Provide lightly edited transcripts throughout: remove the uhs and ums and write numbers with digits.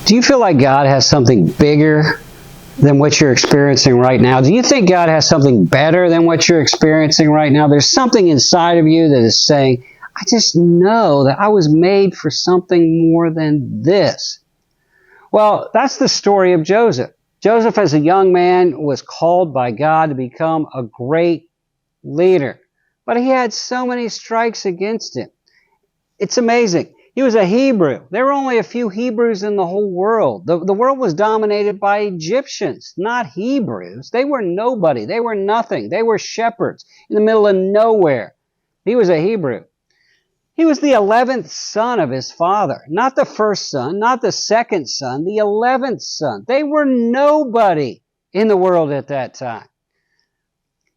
Do you feel like God has something bigger than what you're experiencing right now? Do you think God has something better than what you're experiencing right now? There's something inside of you that is saying, I just know that I was made for something more than this. Well, that's the story of Joseph. Joseph, as a young man, was called by God to become a great leader. But he had so many strikes against him. It's amazing. He was a Hebrew. There were only a few Hebrews in the whole world. The world was dominated by Egyptians, not Hebrews. They were nobody. They were nothing. They were shepherds in the middle of nowhere. He was a Hebrew. He was the 11th son of his father. Not the first son, not the second son, the 11th son. They were nobody in the world at that time.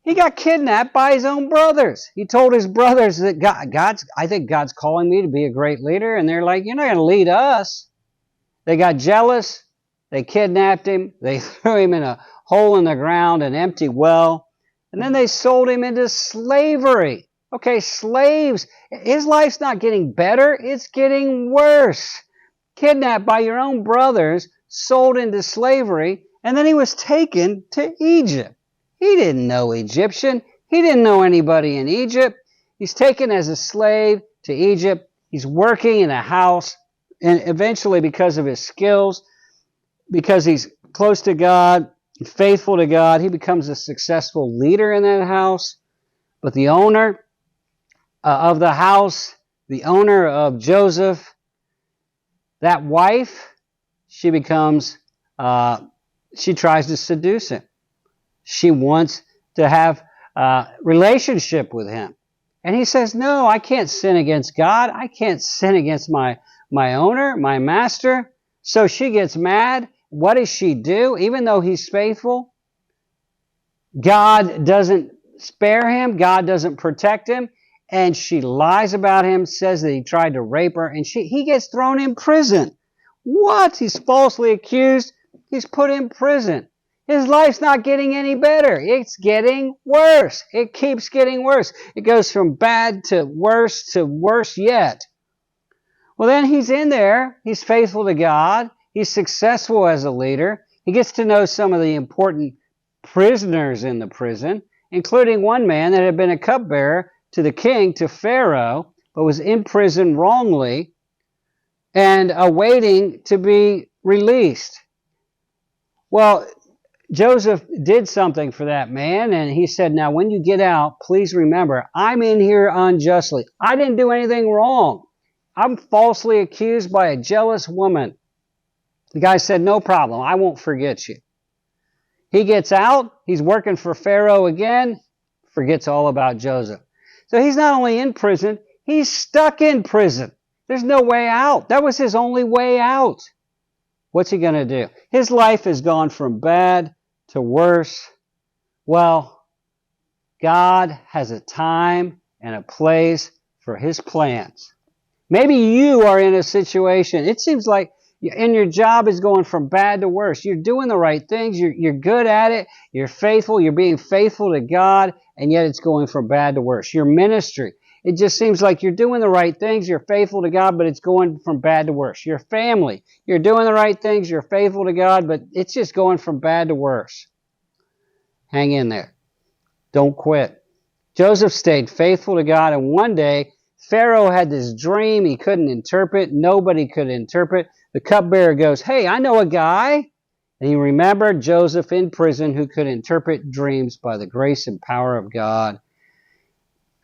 He got kidnapped by his own brothers. He told his brothers that I think God's calling me to be a great leader. And they're like, you're not going to lead us. They got jealous. They kidnapped him. They threw him in a hole in the ground, an empty well. And then they sold him into slavery. Okay, slaves. His life's not getting better. It's getting worse. Kidnapped by your own brothers, sold into slavery, and then he was taken to Egypt. He didn't know Egyptian. He didn't know anybody in Egypt. He's taken as a slave to Egypt. He's working in a house, and eventually because of his skills, because he's close to God, faithful to God, he becomes a successful leader in that house. But the owner of the house, the owner of Joseph, that wife, she tries to seduce him. She wants to have a relationship with him. And he says, no, I can't sin against God. I can't sin against my owner, my master. So she gets mad. What does she do? Even though he's faithful, God doesn't spare him. God doesn't protect him. And she lies about him, says that he tried to rape her, and he gets thrown in prison. What? He's falsely accused. He's put in prison. His life's not getting any better. It's getting worse. It keeps getting worse. It goes from bad to worse yet. Well, then he's in there. He's faithful to God. He's successful as a leader. He gets to know some of the important prisoners in the prison, including one man that had been a cupbearer to the king, to Pharaoh, but was in prison wrongly and awaiting to be released. Well, Joseph did something for that man, and he said, now when you get out, please remember, I'm in here unjustly. I didn't do anything wrong. I'm falsely accused by a jealous woman. The guy said, no problem, I won't forget you. He gets out, he's working for Pharaoh again, forgets all about Joseph. So he's not only in prison, he's stuck in prison. There's no way out. That was his only way out. What's he going to do? His life has gone from bad to worse. Well, God has a time and a place for his plans. Maybe you are in a situation, it seems like, and your job is going from bad to worse. You're doing the right things. You're good at it. You're faithful. You're being faithful to God, and yet it's going from bad to worse. Your ministry, it just seems like you're doing the right things. You're faithful to God, but it's going from bad to worse. Your family, you're doing the right things. You're faithful to God, but it's just going from bad to worse. Hang in there. Don't quit. Joseph stayed faithful to God, and one day, Pharaoh had this dream he couldn't interpret. Nobody could interpret. The cupbearer goes, hey, I know a guy. And he remembered Joseph in prison who could interpret dreams by the grace and power of God.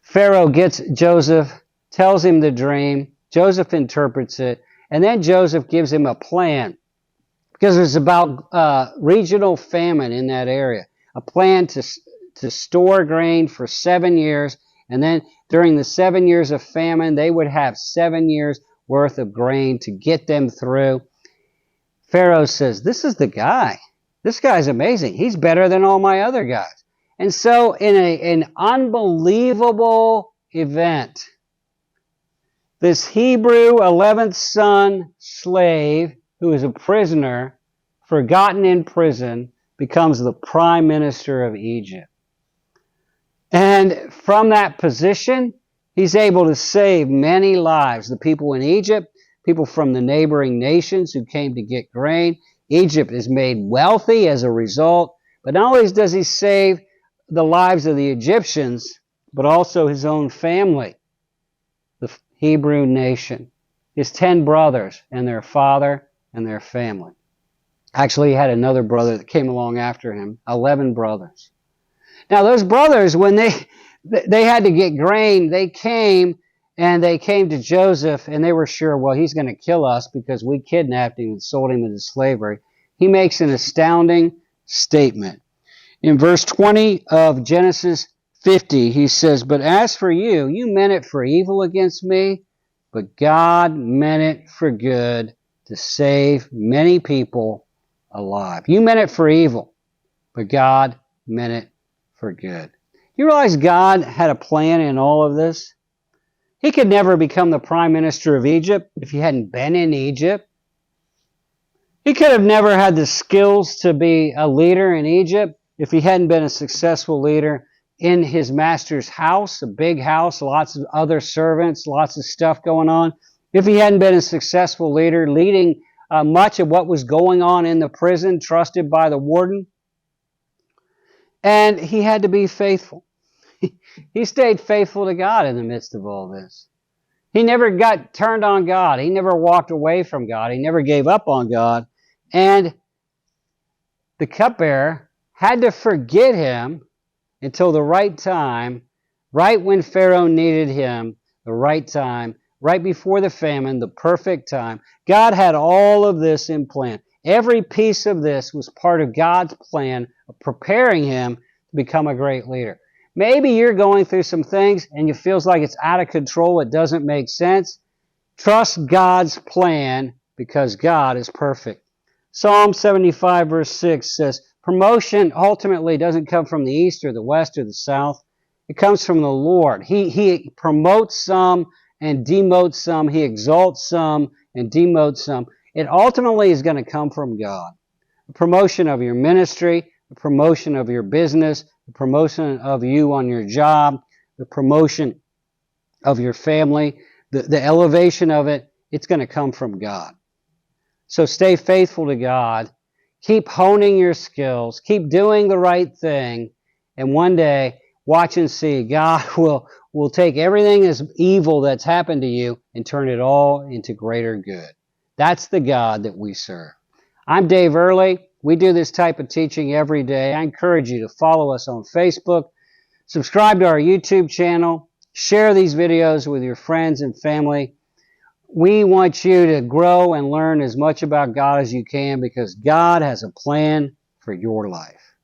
Pharaoh gets Joseph, tells him the dream. Joseph interprets it. And then Joseph gives him a plan. Because it's about regional famine in that area. A plan to store grain for 7 years. And then during the 7 years of famine, they would have 7 years worth of grain to get them through. Pharaoh says, this is the guy. This guy's amazing. He's better than all my other guys. And so in an unbelievable event, this Hebrew 11th son slave, who is a prisoner, forgotten in prison, becomes the prime minister of Egypt. And from that position, he's able to save many lives. The people in Egypt, people from the neighboring nations who came to get grain. Egypt is made wealthy as a result. But not only does he save the lives of the Egyptians, but also his own family, the Hebrew nation, his 10 brothers and their father and their family. Actually, he had another brother that came along after him, 11 brothers. Now, those brothers, when they had to get grain, they came to Joseph, and they were sure, well, he's going to kill us because we kidnapped him and sold him into slavery. He makes an astounding statement. In verse 20 of Genesis 50, he says, "But as for you, you meant it for evil against me, but God meant it for good to save many people alive." You meant it for evil, but God meant it for good. You realize God had a plan in all of this? He could never become the prime minister of Egypt if he hadn't been in Egypt. He could have never had the skills to be a leader in Egypt if he hadn't been a successful leader in his master's house, a big house, lots of other servants, lots of stuff going on. If he hadn't been a successful leader leading much of what was going on in the prison, trusted by the warden. And he had to be faithful. He stayed faithful to God in the midst of all this. He never got turned on God. He never walked away from God. He never gave up on God. And the cupbearer had to forget him until the right time, right when Pharaoh needed him, the right time, right before the famine, the perfect time. God had all of this in plan. Every piece of this was part of God's plan of preparing him to become a great leader. Maybe you're going through some things and it feels like it's out of control. It doesn't make sense. Trust God's plan because God is perfect. Psalm 75 verse 6 says, promotion ultimately doesn't come from the east or the west or the south. It comes from the Lord. He promotes some and demotes some. He exalts some and demotes some. It ultimately is going to come from God. The promotion of your ministry, the promotion of your business, the promotion of you on your job, the promotion of your family, the elevation of it, it's going to come from God. So stay faithful to God. Keep honing your skills. Keep doing the right thing. And one day, watch and see, God will take everything as evil that's happened to you and turn it all into greater good. That's the God that we serve. I'm Dave Earley. We do this type of teaching every day. I encourage you to follow us on Facebook, subscribe to our YouTube channel, share these videos with your friends and family. We want you to grow and learn as much about God as you can because God has a plan for your life.